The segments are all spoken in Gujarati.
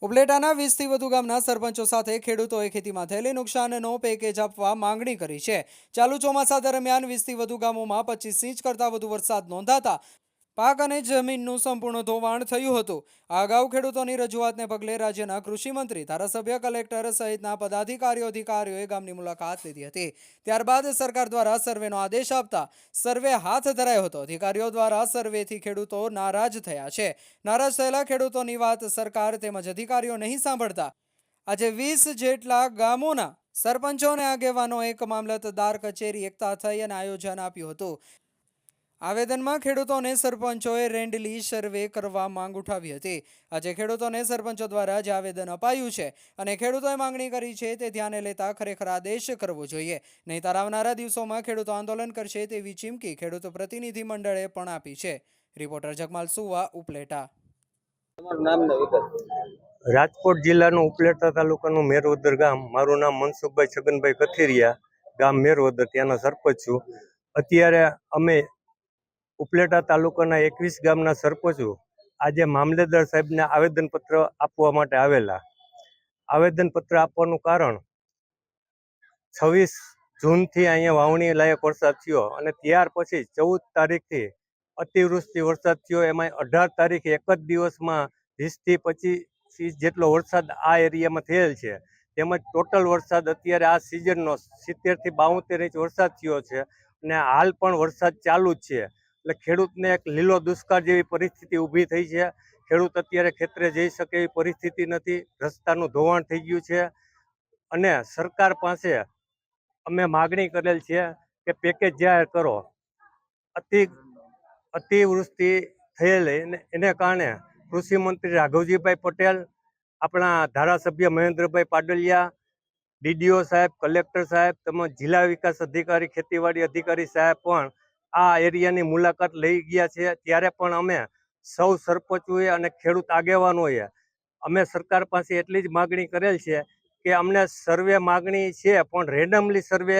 ઉપલેટાના 20થી વધુ ગામના સરપંચો સાથે ખેડૂતોએ ખેતીમાં થયેલી નુકસાનનો પેકેજ આપવા માંગણી કરી છે. ચાલુ ચોમાસા દરમિયાન 20થી વધુ ગામોમાં 25 ઇંચ કરતાં વધુ વરસાદ નોંધાતા પાક અને જમીનનું સંપૂર્ણ ધોવાણ થયું હતું. આ અગાઉ ખેડૂતોની રજૂઆતને પગલે રાજ્યના કૃષિમંત્રી, ધારાસભ્ય, કલેક્ટર સહિતના અધિકારીઓએ ગામની મુલાકાત લીધી હતી. ત્યારબાદ સરકાર દ્વારા સર્વેનો આદેશ આપતા સર્વે હાથ ધરાયો હતો. અધિકારીઓ દ્વારા સર્વેથી ખેડૂતો નારાજ થયા છે. નારાજ થયેલા ખેડૂતોની વાત સરકાર તેમજ અધિકારીઓ નહીં સાંભળતા આજે 20 જેટલા ગામોના સરપંચો અને આગેવાનો એક મામલતદાર કચેરી એકઠા થઈ અને આયોજન આપ્યું હતું. આવેદનમાં ખેડૂતોને સરપંચોએ રેન્ડલી સર્વે કરવા માંગ ઉઠાવી હતી. આજે ખેડૂતોને સરપંચો દ્વારા જે આવેદન અપાયું છે અને ખેડૂતોએ માંગણી કરી છે તે ધ્યાને લેતા ખરેખર આદેશ કરવો જોઈએ, નહીંતર આવનારા દિવસોમાં ખેડૂતો આંદોલન કરશે તેવી ચીમકી ખેડૂત પ્રતિનિધિ મંડળે પણ આપી છે. રિપોર્ટર જગમાલ સુવા, ઉપલેટા. રાજકોટ જિલ્લાનું ઉપલેટા તાલુકાનું મેરવદર ગામ. મારું નામ મનસુખભાઈ છગનભાઈ કથિરિયા, ગામ મેરવદર, ત્યાંના સરપંચ છું. અત્યારે અમે ઉપલેટા તાલુકાના 21 ગામના સરપંચો આજે મામલેદાર સાહેબને આવેદનપત્ર આપવા માટે આવેલા. આવેદનપત્ર આપવાનું કારણ 26 જૂનથી અહીંયા વાવણી લાયક વરસાદ થયો અને ત્યાર પછી 14 તારીખથી અતિવૃષ્ટિ વરસાદ થયો. એમાં 18 તારીખે એક જ દિવસમાં 20થી 25 ઇંચ જેટલો વરસાદ આ એરિયામાં થયેલ છે. તેમજ ટોટલ વરસાદ અત્યારે આ સિઝનનો 70થી 72 ઇંચ વરસાદ થયો છે અને હાલ પણ વરસાદ ચાલુ જ છે. એટલે ખેડૂતને એક લીલો દુષ્કાળ જેવી પરિસ્થિતિ ઊભી થઈ છે. ખેડૂત અત્યારે ખેતરે જઈ શકે એવી પરિસ્થિતિ નથી. રસ્તાનું ધોવાણ થઈ ગયું છે અને સરકાર પાસે અમે માગણી કરેલ છે કે પેકેજ જાહેર કરો. અતિવૃષ્ટિ થયેલ એને કારણે કૃષિમંત્રી રાઘવજીભાઈ પટેલ, આપણા ધારાસભ્ય મહેન્દ્રભાઈ પાડલિયા, ડીડીઓ સાહેબ, કલેક્ટર સાહેબ તેમજ જિલ્લા વિકાસ અધિકારી, ખેતીવાડી અધિકારી સાહેબ પણ આ એરિયાની મુલાકાત લઈ ગયા છે. ત્યારે પણ અમે સૌ સરપંચોએ અને ખેડૂત આગેવાનોએ અમે સરકાર પાસે એટલી જ માગણી કરેલ છે કે અમને સર્વે માગણી છે પણ રેન્ડમલી સર્વે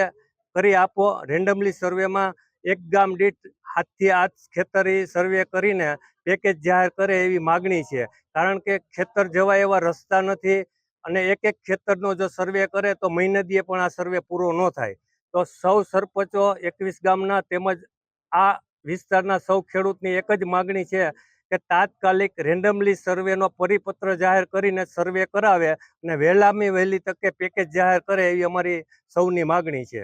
કરી આપો. રેન્ડમલી સર્વેમાં એક ગામ દીઠ 7 થી 8 ખેતરી સર્વે કરીને પેકેજ જાહેર કરે એવી માગણી છે. કારણ કે ખેતર જવા એવા રસ્તા નથી અને એક ખેતરનો જો સર્વે કરે તો મહિને દીએ પણ આ સર્વે પૂરો ન થાય. તો સૌ સરપંચો 21 ગામના તેમજ આ વિસ્તારના સૌ ખેડૂતની એક જ માગણી છે કે તાત્કાલિક રેન્ડમલી સર્વેનો પરિપત્ર જાહેર કરીને સર્વે કરાવે અને વહેલામાં વહેલી તકે પેકેજ જાહેર કરે એવી અમારી સૌની માગણી છે.